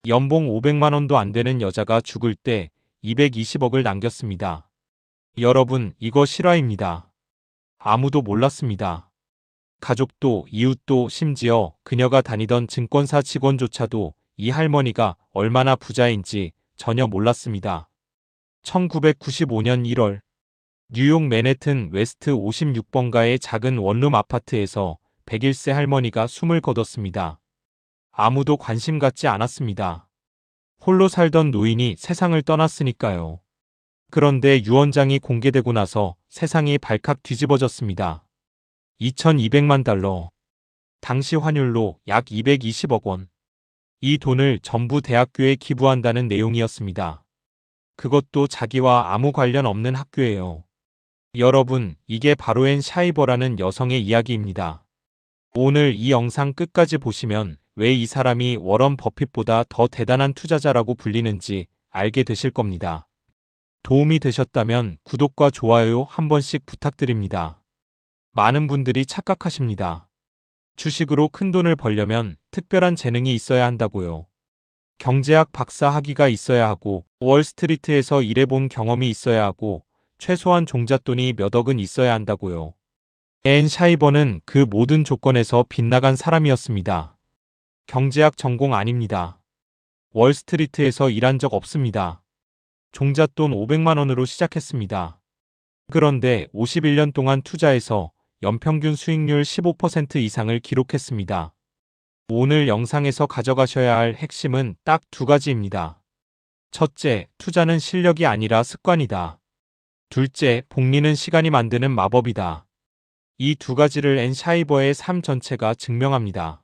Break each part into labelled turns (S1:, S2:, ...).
S1: 연봉 500만 원도 안 되는 여자가 죽을 때 220억을 남겼습니다. 여러분, 이거 실화입니다. 아무도 몰랐습니다. 가족도 이웃도 심지어 그녀가 다니던 증권사 직원조차도 이 할머니가 얼마나 부자인지 전혀 몰랐습니다. 1995년 1월 뉴욕 맨해튼 웨스트 56번가의 작은 원룸 아파트에서 101세 할머니가 숨을 거뒀습니다. 아무도 관심 갖지 않았습니다. 홀로 살던 노인이 세상을 떠났으니까요. 그런데 유언장이 공개되고 나서 세상이 발칵 뒤집어졌습니다. 2200만 달러. 당시 환율로 약 220억 원. 이 돈을 전부 대학교에 기부한다는 내용이었습니다. 그것도 자기와 아무 관련 없는 학교예요. 여러분, 이게 바로 앤 샤이버라는 여성의 이야기입니다. 오늘 이 영상 끝까지 보시면 왜 이 사람이 워런 버핏보다 더 대단한 투자자라고 불리는지 알게 되실 겁니다. 도움이 되셨다면 구독과 좋아요 한 번씩 부탁드립니다. 많은 분들이 착각하십니다. 주식으로 큰돈을 벌려면 특별한 재능이 있어야 한다고요. 경제학 박사 학위가 있어야 하고 월스트리트에서 일해본 경험이 있어야 하고 최소한 종잣돈이 몇 억은 있어야 한다고요. 앤 샤이버는 그 모든 조건에서 빗나간 사람이었습니다. 경제학 전공 아닙니다. 월스트리트에서 일한 적 없습니다. 종잣돈 500만 원으로 시작했습니다. 그런데 51년 동안 투자해서 연평균 수익률 15% 이상을 기록했습니다. 오늘 영상에서 가져가셔야 할 핵심은 딱 두 가지입니다. 첫째, 투자는 실력이 아니라 습관이다. 둘째, 복리는 시간이 만드는 마법이다. 이 두 가지를 앤 샤이버의 삶 전체가 증명합니다.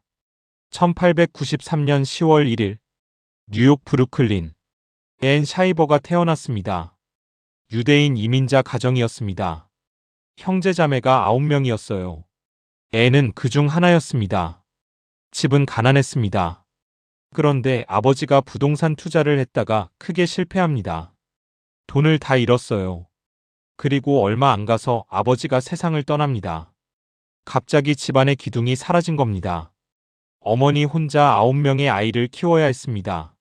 S1: 1893년 10월 1일 뉴욕 브루클린 앤 샤이버가 태어났습니다. 유대인 이민자 가정이었습니다. 형제자매가 9명이었어요. 앤은 그중 하나였습니다. 집은 가난했습니다. 그런데 아버지가 부동산 투자를 했다가 크게 실패합니다. 돈을 다 잃었어요. 그리고 얼마 안 가서 아버지가 세상을 떠납니다. 갑자기 집안의 기둥이 사라진 겁니다. 어머니 혼자 9명의 아이를 키워야 했습니다.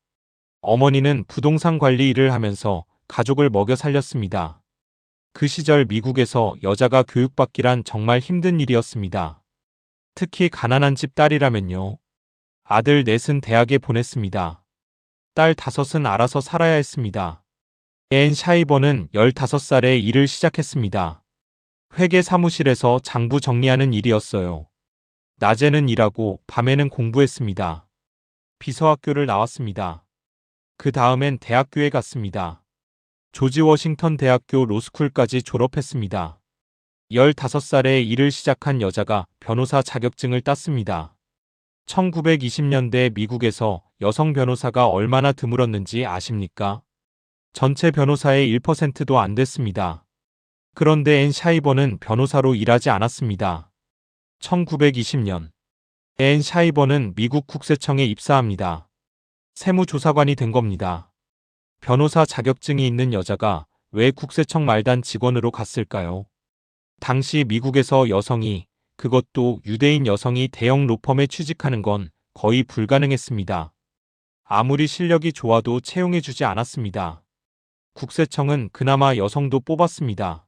S1: 어머니는 부동산 관리 일을 하면서 가족을 먹여 살렸습니다. 그 시절 미국에서 여자가 교육받기란 정말 힘든 일이었습니다. 특히 가난한 집 딸이라면요. 아들 넷은 대학에 보냈습니다. 딸 5은 알아서 살아야 했습니다. 앤 샤이버는 15살에 일을 시작했습니다. 회계 사무실에서 장부 정리하는 일이었어요. 낮에는 일하고 밤에는 공부했습니다. 비서학교를 나왔습니다. 그 다음엔 대학교에 갔습니다. 조지 워싱턴 대학교 로스쿨까지 졸업했습니다. 15살에 일을 시작한 여자가 변호사 자격증을 땄습니다. 1920년대 미국에서 여성 변호사가 얼마나 드물었는지 아십니까? 전체 변호사의 1%도 안 됐습니다. 그런데 앤 샤이버는 변호사로 일하지 않았습니다. 1920년 앤 샤이버는 미국 국세청에 입사합니다. 세무조사관이 된 겁니다. 변호사 자격증이 있는 여자가 왜 국세청 말단 직원으로 갔을까요? 당시 미국에서 여성이, 그것도 유대인 여성이 대형 로펌에 취직하는 건 거의 불가능했습니다. 아무리 실력이 좋아도 채용해주지 않았습니다. 국세청은 그나마 여성도 뽑았습니다.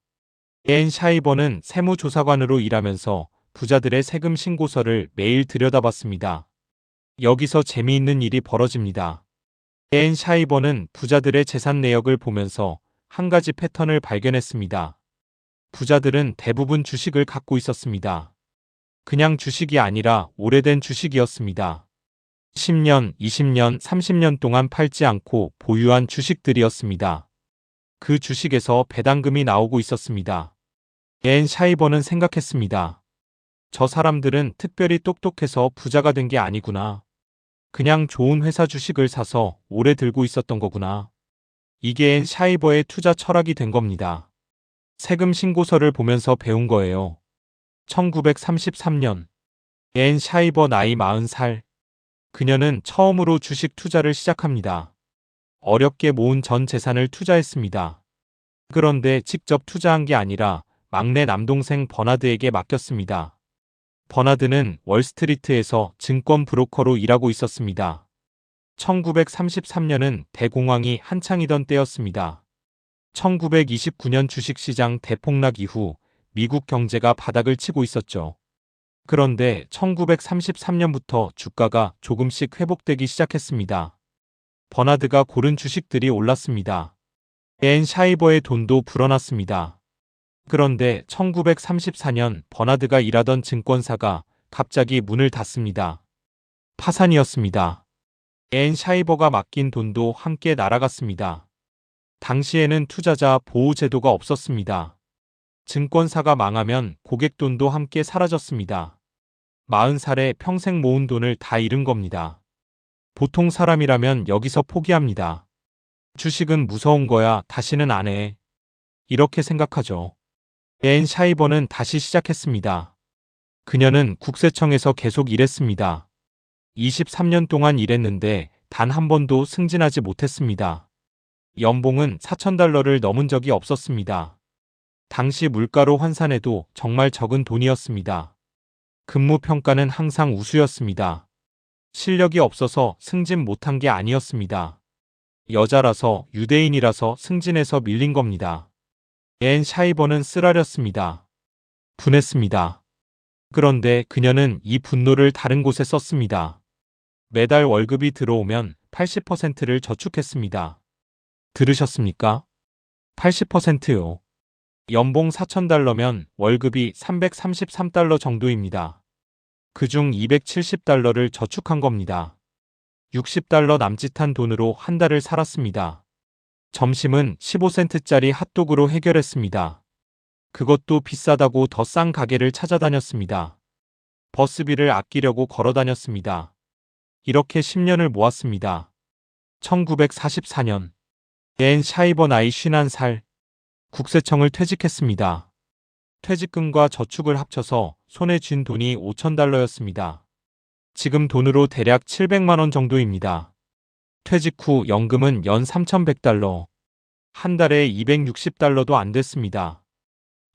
S1: 앤 샤이버는 세무조사관으로 일하면서 부자들의 세금 신고서를 매일 들여다봤습니다. 여기서 재미있는 일이 벌어집니다. 앤 샤이버는 부자들의 재산 내역을 보면서 한 가지 패턴을 발견했습니다. 부자들은 대부분 주식을 갖고 있었습니다. 그냥 주식이 아니라 오래된 주식이었습니다. 10년, 20년, 30년 동안 팔지 않고 보유한 주식들이었습니다. 그 주식에서 배당금이 나오고 있었습니다. 앤 샤이버는 생각했습니다. 저 사람들은 특별히 똑똑해서 부자가 된 게 아니구나. 그냥 좋은 회사 주식을 사서 오래 들고 있었던 거구나. 이게 앤 샤이버의 투자 철학이 된 겁니다. 세금 신고서를 보면서 배운 거예요. 1933년 앤 샤이버 나이 40살. 그녀는 처음으로 주식 투자를 시작합니다. 어렵게 모은 전 재산을 투자했습니다. 그런데 직접 투자한 게 아니라 막내 남동생 버나드에게 맡겼습니다. 버나드는 월스트리트에서 증권 브로커로 일하고 있었습니다. 1933년은 대공황이 한창이던 때였습니다. 1929년 주식시장 대폭락 이후 미국 경제가 바닥을 치고 있었죠. 그런데 1933년부터 주가가 조금씩 회복되기 시작했습니다. 버나드가 고른 주식들이 올랐습니다. 앤 샤이버의 돈도 불어났습니다. 그런데 1934년 버나드가 일하던 증권사가 갑자기 문을 닫습니다. 파산이었습니다. 앤 샤이버가 맡긴 돈도 함께 날아갔습니다. 당시에는 투자자 보호 제도가 없었습니다. 증권사가 망하면 고객 돈도 함께 사라졌습니다. 40살에 평생 모은 돈을 다 잃은 겁니다. 보통 사람이라면 여기서 포기합니다. 주식은 무서운 거야, 다시는 안 해. 이렇게 생각하죠. 앤 샤이버는 다시 시작했습니다. 그녀는 국세청에서 계속 일했습니다. 23년 동안 일했는데 단 한 번도 승진하지 못했습니다. 연봉은 $4,000를 넘은 적이 없었습니다. 당시 물가로 환산해도 정말 적은 돈이었습니다. 근무 평가는 항상 우수였습니다. 실력이 없어서 승진 못한 게 아니었습니다. 여자라서 유대인이라서 승진해서 밀린 겁니다. 앤 샤이버는 쓰라렸습니다. 분했습니다. 그런데 그녀는 이 분노를 다른 곳에 썼습니다. 매달 월급이 들어오면 80%를 저축했습니다. 들으셨습니까? 80%요. 연봉 $4,000면 월급이 $333 정도입니다. 그중 $270를 저축한 겁니다. $60 남짓한 돈으로 한 달을 살았습니다. 점심은 15센트짜리 핫도그로 해결했습니다. 그것도 비싸다고 더 싼 가게를 찾아다녔습니다. 버스비를 아끼려고 걸어 다녔습니다. 이렇게 10년을 모았습니다. 1944년 앤 샤이버 나이 51살 국세청을 퇴직했습니다. 퇴직금과 저축을 합쳐서 손에 쥔 돈이 $5,000였습니다. 지금 돈으로 대략 700만 원 정도입니다. 퇴직 후 연금은 연 $3,100, 한 달에 $260도 안 됐습니다.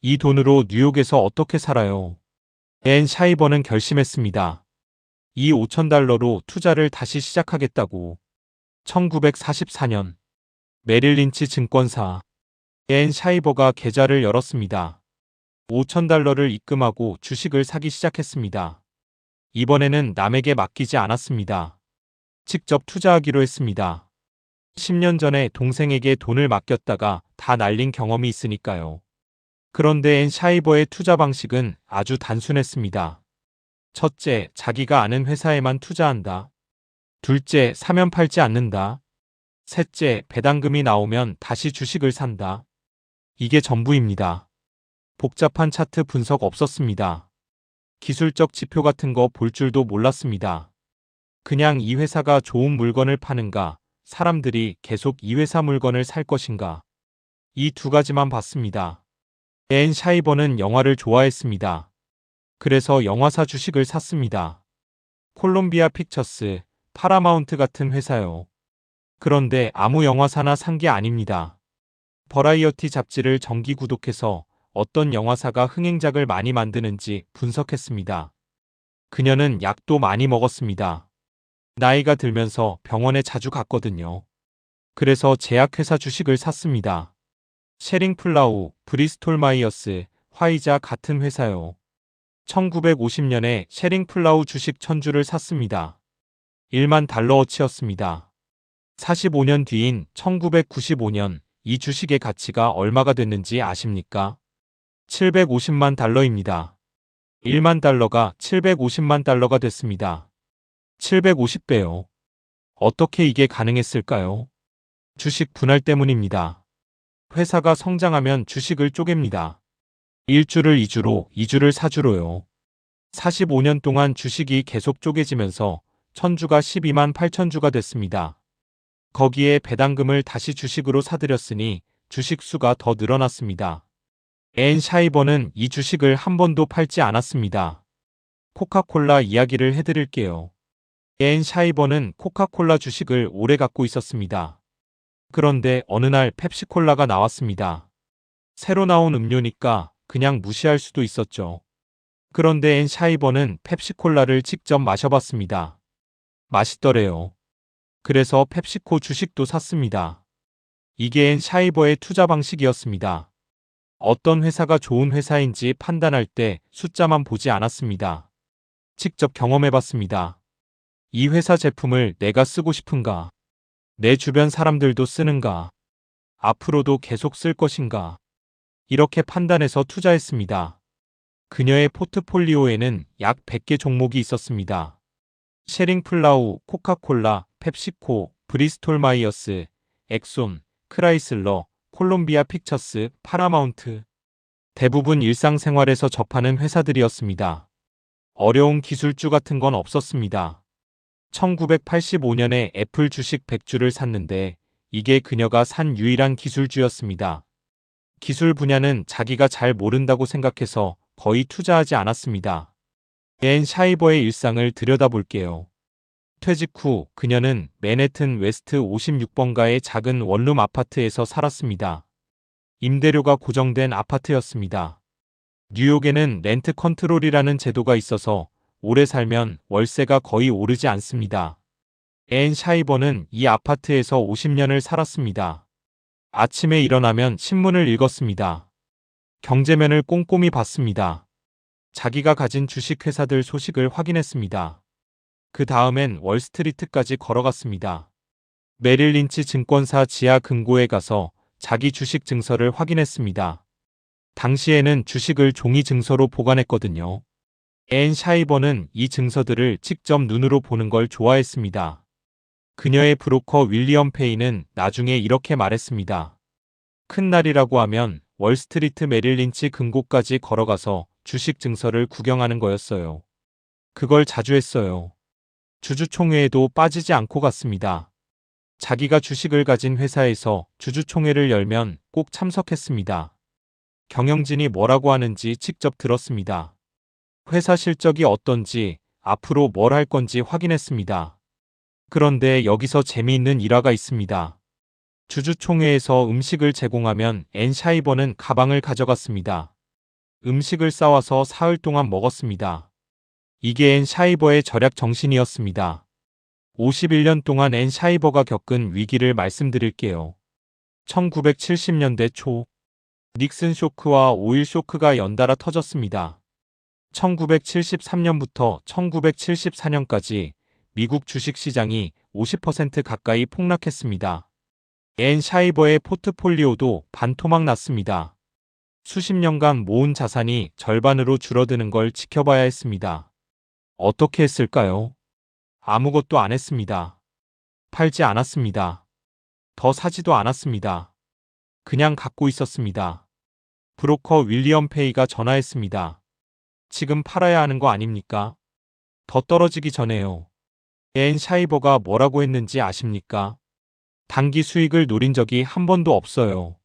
S1: 이 돈으로 뉴욕에서 어떻게 살아요? 앤 샤이버는 결심했습니다. 이 $5,000로 투자를 다시 시작하겠다고. 1944년 메릴 린치 증권사 앤 샤이버가 계좌를 열었습니다. $5,000를 입금하고 주식을 사기 시작했습니다. 이번에는 남에게 맡기지 않았습니다. 직접 투자하기로 했습니다. 10년 전에 동생에게 돈을 맡겼다가 다 날린 경험이 있으니까요. 그런데 앤 샤이버의 투자 방식은 아주 단순했습니다. 첫째, 자기가 아는 회사에만 투자한다. 둘째, 사면 팔지 않는다. 셋째, 배당금이 나오면 다시 주식을 산다. 이게 전부입니다. 복잡한 차트 분석 없었습니다. 기술적 지표 같은 거 볼 줄도 몰랐습니다. 그냥 이 회사가 좋은 물건을 파는가, 사람들이 계속 이 회사 물건을 살 것인가. 이 두 가지만 봤습니다. 앤 샤이버는 영화를 좋아했습니다. 그래서 영화사 주식을 샀습니다. 콜롬비아 픽처스, 파라마운트 같은 회사요. 그런데 아무 영화사나 산 게 아닙니다. 버라이어티 잡지를 정기 구독해서 어떤 영화사가 흥행작을 많이 만드는지 분석했습니다. 그녀는 약도 많이 먹었습니다. 나이가 들면서 병원에 자주 갔거든요. 그래서 제약회사 주식을 샀습니다. 쉐링플라우, 브리스톨 마이어스, 화이자 같은 회사요. 1950년에 쉐링플라우 주식 1000주를 샀습니다. $10,000어치였습니다. 45년 뒤인 1995년 이 주식의 가치가 얼마가 됐는지 아십니까? $750만 입니다. $10,000가 $750만 됐습니다. 750배요. 어떻게 이게 가능했을까요? 주식 분할 때문입니다. 회사가 성장하면 주식을 쪼갭니다. 1주를 2주로, 2주를 4주로요. 45년 동안 주식이 계속 쪼개지면서 1000주가 128,000주가 됐습니다. 거기에 배당금을 다시 주식으로 사들였으니 주식 수가 더 늘어났습니다. 앤 샤이버는 이 주식을 한 번도 팔지 않았습니다. 코카콜라 이야기를 해드릴게요. 앤 샤이버는 코카콜라 주식을 오래 갖고 있었습니다. 그런데 어느 날 펩시콜라가 나왔습니다. 새로 나온 음료니까 그냥 무시할 수도 있었죠. 그런데 앤 샤이버는 펩시콜라를 직접 마셔봤습니다. 맛있더래요. 그래서 펩시코 주식도 샀습니다. 이게 샤이버의 투자 방식이었습니다. 어떤 회사가 좋은 회사인지 판단할 때 숫자만 보지 않았습니다. 직접 경험해봤습니다. 이 회사 제품을 내가 쓰고 싶은가? 내 주변 사람들도 쓰는가? 앞으로도 계속 쓸 것인가? 이렇게 판단해서 투자했습니다. 그녀의 포트폴리오에는 약 100개 종목이 있었습니다. 쉐링플라우, 코카콜라, 펩시코, 브리스톨 마이어스, 엑손, 크라이슬러, 콜롬비아 픽처스, 파라마운트. 대부분 일상생활에서 접하는 회사들이었습니다. 어려운 기술주 같은 건 없었습니다. 1985년에 애플 주식 100주를 샀는데 이게 그녀가 산 유일한 기술주였습니다. 기술 분야는 자기가 잘 모른다고 생각해서 거의 투자하지 않았습니다. 앤 샤이버의 일상을 들여다볼게요. 퇴직 후 그녀는 맨해튼 웨스트 56번가의 작은 원룸 아파트에서 살았습니다. 임대료가 고정된 아파트였습니다. 뉴욕에는 렌트 컨트롤이라는 제도가 있어서 오래 살면 월세가 거의 오르지 않습니다. 앤 샤이버는 이 아파트에서 50년을 살았습니다. 아침에 일어나면 신문을 읽었습니다. 경제면을 꼼꼼히 봤습니다. 자기가 가진 주식회사들 소식을 확인했습니다. 그 다음엔 월스트리트까지 걸어갔습니다. 메릴 린치 증권사 지하 금고에 가서 자기 주식 증서를 확인했습니다. 당시에는 주식을 종이 증서로 보관했거든요. 앤 샤이버는 이 증서들을 직접 눈으로 보는 걸 좋아했습니다. 그녀의 브로커 윌리엄 페이는 나중에 이렇게 말했습니다. 큰 날이라고 하면 월스트리트 메릴 린치 금고까지 걸어가서 주식 증서를 구경하는 거였어요. 그걸 자주 했어요. 주주총회에도 빠지지 않고 갔습니다. 자기가 주식을 가진 회사에서 주주총회를 열면 꼭 참석했습니다. 경영진이 뭐라고 하는지 직접 들었습니다. 회사 실적이 어떤지, 앞으로 뭘 할 건지 확인했습니다. 그런데 여기서 재미있는 일화가 있습니다. 주주총회에서 음식을 제공하면 앤 샤이버는 가방을 가져갔습니다. 음식을 싸와서 사흘 동안 먹었습니다. 이게 앤 샤이버의 절약 정신이었습니다. 51년 동안 앤 샤이버가 겪은 위기를 말씀드릴게요. 1970년대 초 닉슨 쇼크와 오일 쇼크가 연달아 터졌습니다. 1973년부터 1974년까지 미국 주식시장이 50% 가까이 폭락했습니다. 앤 샤이버의 포트폴리오도 반토막 났습니다. 수십 년간 모은 자산이 절반으로 줄어드는 걸 지켜봐야 했습니다. 어떻게 했을까요? 아무것도 안 했습니다. 팔지 않았습니다. 더 사지도 않았습니다. 그냥 갖고 있었습니다. 브로커 윌리엄 페이가 전화했습니다. 지금 팔아야 하는 거 아닙니까? 더 떨어지기 전에요. 앤 샤이버가 뭐라고 했는지 아십니까? 단기 수익을 노린 적이 한 번도 없어요.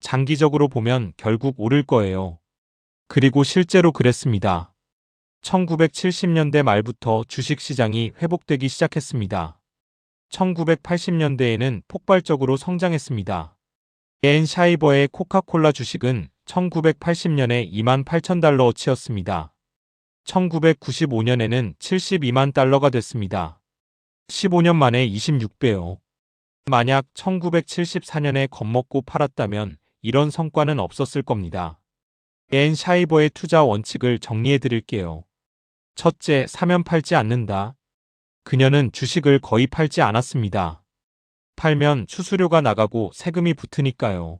S1: 장기적으로 보면 결국 오를 거예요. 그리고 실제로 그랬습니다. 1970년대 말부터 주식시장이 회복되기 시작했습니다. 1980년대에는 폭발적으로 성장했습니다. 앤 샤이버의 코카콜라 주식은 1980년에 28,000달러어치였습니다. 1995년에는 72만 달러가 됐습니다. 15년 만에 26배요. 만약 1974년에 겁먹고 팔았다면 이런 성과는 없었을 겁니다. 앤 샤이버의 투자 원칙을 정리해 드릴게요. 첫째, 사면 팔지 않는다. 그녀는 주식을 거의 팔지 않았습니다. 팔면 수수료가 나가고 세금이 붙으니까요.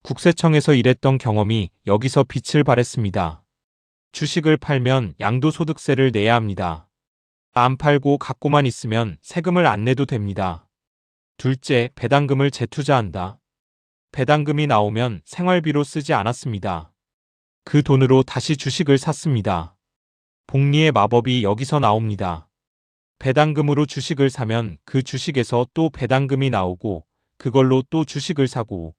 S1: 국세청에서 일했던 경험이 여기서 빛을 발했습니다. 주식을 팔면 양도소득세를 내야 합니다. 안 팔고 갖고만 있으면 세금을 안 내도 됩니다. 둘째, 배당금을 재투자한다. 배당금이 나오면 생활비로 쓰지 않았습니다. 그 돈으로 다시 주식을 샀습니다. 복리의 마법이 여기서 나옵니다. 배당금으로 주식을 사면 그 주식에서 또 배당금이 나오고 그걸로 또 주식을 사고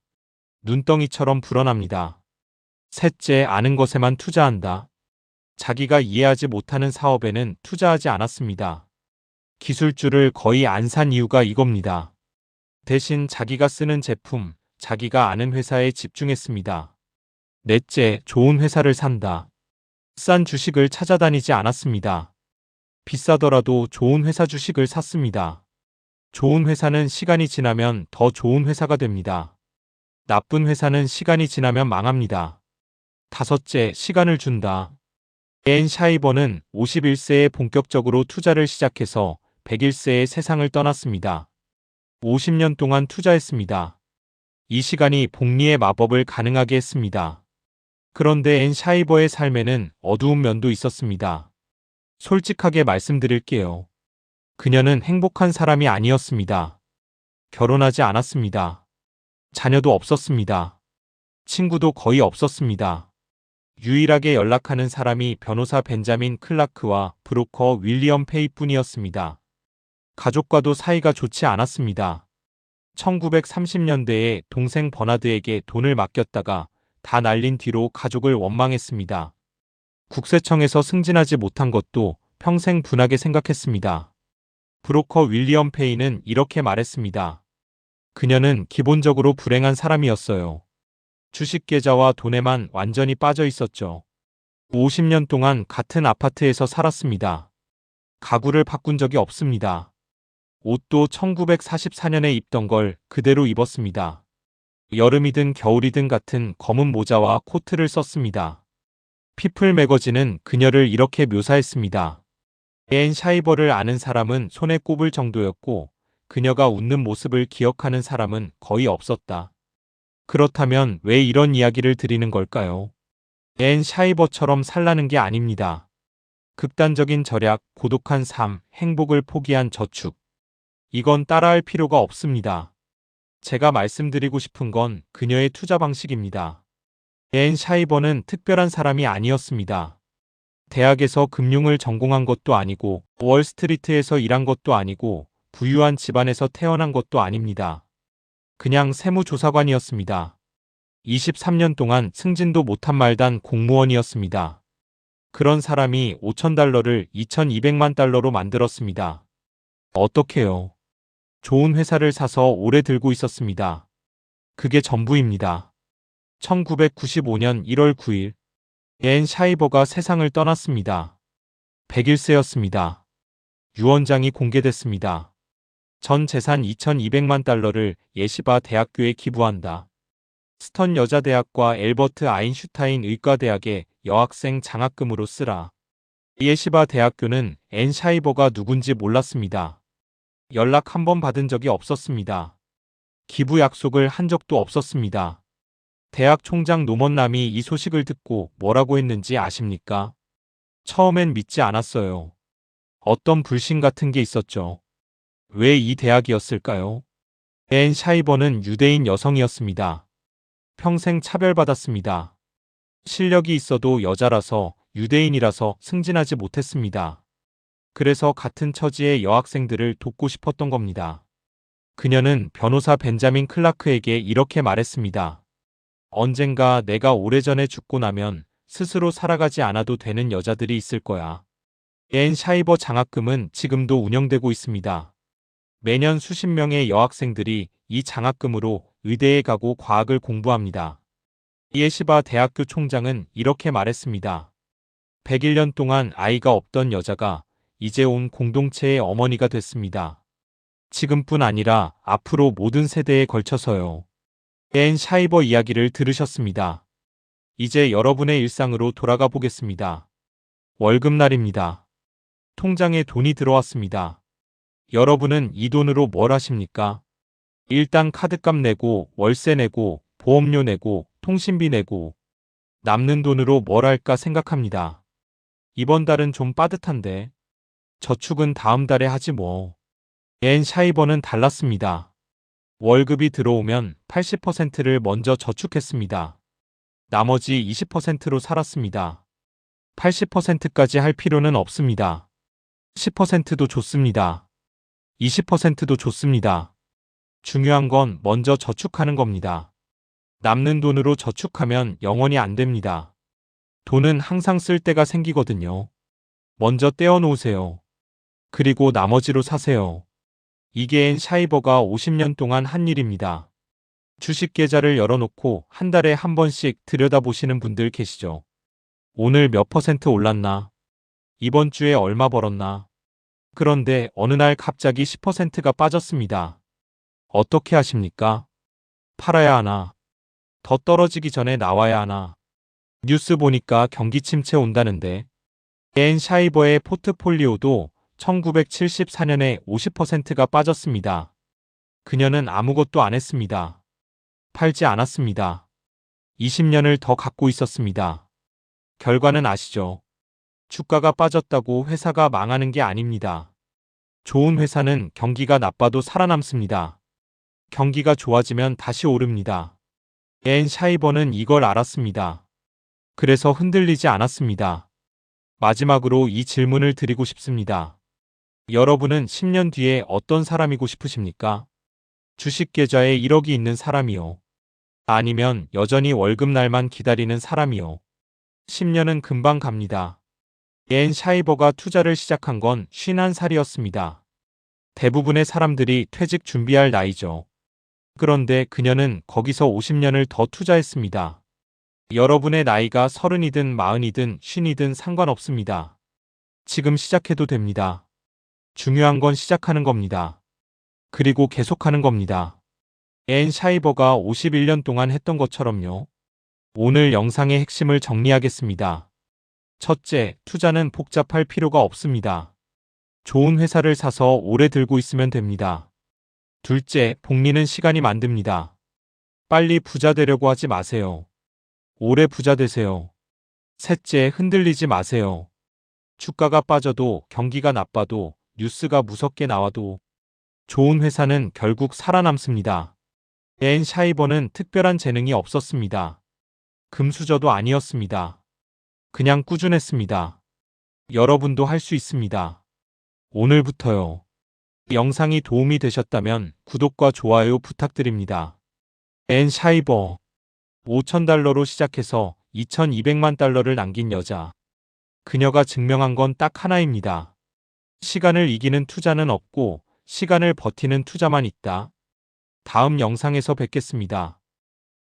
S1: 눈덩이처럼 불어납니다. 셋째, 아는 것에만 투자한다. 자기가 이해하지 못하는 사업에는 투자하지 않았습니다. 기술주를 거의 안 산 이유가 이겁니다. 대신 자기가 쓰는 제품, 자기가 아는 회사에 집중했습니다. 넷째, 좋은 회사를 산다. 싼 주식을 찾아다니지 않았습니다. 비싸더라도 좋은 회사 주식을 샀습니다. 좋은 회사는 시간이 지나면 더 좋은 회사가 됩니다. 나쁜 회사는 시간이 지나면 망합니다. 다섯째, 시간을 준다. 앤 샤이버는 51세에 본격적으로 투자를 시작해서 101세에 세상을 떠났습니다. 50년 동안 투자했습니다. 이 시간이 복리의 마법을 가능하게 했습니다. 그런데 앤 샤이버의 삶에는 어두운 면도 있었습니다. 솔직하게 말씀드릴게요. 그녀는 행복한 사람이 아니었습니다. 결혼하지 않았습니다. 자녀도 없었습니다. 친구도 거의 없었습니다. 유일하게 연락하는 사람이 변호사 벤자민 클라크와 브로커 윌리엄 페이뿐이었습니다. 가족과도 사이가 좋지 않았습니다. 1930년대에 동생 버나드에게 돈을 맡겼다가 다 날린 뒤로 가족을 원망했습니다. 국세청에서 승진하지 못한 것도 평생 분하게 생각했습니다. 브로커 윌리엄 페이는 이렇게 말했습니다. 그녀는 기본적으로 불행한 사람이었어요. 주식 계좌와 돈에만 완전히 빠져 있었죠. 50년 동안 같은 아파트에서 살았습니다. 가구를 바꾼 적이 없습니다. 옷도 1944년에 입던 걸 그대로 입었습니다. 여름이든 겨울이든 같은 검은 모자와 코트를 썼습니다. 피플 매거진은 그녀를 이렇게 묘사했습니다. 앤 샤이버를 아는 사람은 손에 꼽을 정도였고 그녀가 웃는 모습을 기억하는 사람은 거의 없었다. 그렇다면 왜 이런 이야기를 드리는 걸까요? 앤 샤이버처럼 살라는 게 아닙니다. 극단적인 절약, 고독한 삶, 행복을 포기한 저축. 이건 따라할 필요가 없습니다. 제가 말씀드리고 싶은 건 그녀의 투자 방식입니다. 앤 샤이버는 특별한 사람이 아니었습니다. 대학에서 금융을 전공한 것도 아니고 월스트리트에서 일한 것도 아니고 부유한 집안에서 태어난 것도 아닙니다. 그냥 세무조사관이었습니다. 23년 동안 승진도 못한 말단 공무원이었습니다. 그런 사람이 5,000달러를 2,200만 달러로 만들었습니다. 어떻게요? 좋은 회사를 사서 오래 들고 있었습니다. 그게 전부입니다. 1995년 1월 9일 앤 샤이버가 세상을 떠났습니다. 101세였습니다. 유언장이 공개됐습니다. 전 재산 2,200만 달러를 예시바 대학교에 기부한다. 스턴 여자대학과 엘버트 아인슈타인 의과대학의 여학생 장학금으로 쓰라. 예시바 대학교는 앤 샤이버가 누군지 몰랐습니다. 연락 한 번 받은 적이 없었습니다. 기부 약속을 한 적도 없었습니다. 대학 총장 노먼남이 이 소식을 듣고 뭐라고 했는지 아십니까? 처음엔 믿지 않았어요. 어떤 불신 같은 게 있었죠. 왜 이 대학이었을까요? 앤 샤이버는 유대인 여성이었습니다. 평생 차별받았습니다. 실력이 있어도 여자라서 유대인이라서 승진하지 못했습니다. 그래서 같은 처지의 여학생들을 돕고 싶었던 겁니다. 그녀는 변호사 벤자민 클라크에게 이렇게 말했습니다. 언젠가 내가 오래전에 죽고 나면 스스로 살아가지 않아도 되는 여자들이 있을 거야. 앤 샤이버 장학금은 지금도 운영되고 있습니다. 매년 수십 명의 여학생들이 이 장학금으로 의대에 가고 과학을 공부합니다. 예시바 대학교 총장은 이렇게 말했습니다. 101년 동안 아이가 없던 여자가 이제 온 공동체의 어머니가 됐습니다. 지금뿐 아니라 앞으로 모든 세대에 걸쳐서요. 앤 샤이버 이야기를 들으셨습니다. 이제 여러분의 일상으로 돌아가 보겠습니다. 월급날입니다. 통장에 돈이 들어왔습니다. 여러분은 이 돈으로 뭘 하십니까? 일단 카드값 내고 월세 내고 보험료 내고 통신비 내고 남는 돈으로 뭘 할까 생각합니다. 이번 달은 좀 빠듯한데 저축은 다음 달에 하지 뭐. 앤 샤이버는 달랐습니다. 월급이 들어오면 80%를 먼저 저축했습니다. 나머지 20%로 살았습니다. 80%까지 할 필요는 없습니다. 10%도 좋습니다. 20%도 좋습니다. 중요한 건 먼저 저축하는 겁니다. 남는 돈으로 저축하면 영원히 안 됩니다. 돈은 항상 쓸 때가 생기거든요. 먼저 떼어놓으세요. 그리고 나머지로 사세요. 이게 앤 샤이버가 50년 동안 한 일입니다. 주식 계좌를 열어놓고 한 달에 한 번씩 들여다보시는 분들 계시죠? 오늘 몇 퍼센트 올랐나? 이번 주에 얼마 벌었나? 그런데 어느 날 갑자기 10%가 빠졌습니다. 어떻게 하십니까? 팔아야 하나? 더 떨어지기 전에 나와야 하나? 뉴스 보니까 경기 침체 온다는데. 앤 샤이버의 포트폴리오도 1974년에 50%가 빠졌습니다. 그녀는 아무것도 안 했습니다. 팔지 않았습니다. 20년을 더 갖고 있었습니다. 결과는 아시죠? 주가가 빠졌다고 회사가 망하는 게 아닙니다. 좋은 회사는 경기가 나빠도 살아남습니다. 경기가 좋아지면 다시 오릅니다. 앤 샤이버는 이걸 알았습니다. 그래서 흔들리지 않았습니다. 마지막으로 이 질문을 드리고 싶습니다. 여러분은 10년 뒤에 어떤 사람이고 싶으십니까? 주식 계좌에 1억이 있는 사람이요. 아니면 여전히 월급날만 기다리는 사람이요. 10년은 금방 갑니다. 앤 샤이버가 투자를 시작한 건 51살이었습니다. 대부분의 사람들이 퇴직 준비할 나이죠. 그런데 그녀는 거기서 50년을 더 투자했습니다. 여러분의 나이가 30이든 40이든 50이든 상관없습니다. 지금 시작해도 됩니다. 중요한 건 시작하는 겁니다. 그리고 계속하는 겁니다. 앤 샤이버가 51년 동안 했던 것처럼요. 오늘 영상의 핵심을 정리하겠습니다. 첫째, 투자는 복잡할 필요가 없습니다. 좋은 회사를 사서 오래 들고 있으면 됩니다. 둘째, 복리는 시간이 만듭니다. 빨리 부자 되려고 하지 마세요. 오래 부자 되세요. 셋째, 흔들리지 마세요. 주가가 빠져도 경기가 나빠도 뉴스가 무섭게 나와도 좋은 회사는 결국 살아남습니다. 앤 샤이버는 특별한 재능이 없었습니다. 금수저도 아니었습니다. 그냥 꾸준했습니다. 여러분도 할 수 있습니다. 오늘부터요. 영상이 도움이 되셨다면 구독과 좋아요 부탁드립니다. 앤 샤이버 5,000달러로 시작해서 2,200만 달러를 남긴 여자. 그녀가 증명한 건 딱 하나입니다. 시간을 이기는 투자는 없고 시간을 버티는 투자만 있다. 다음 영상에서 뵙겠습니다.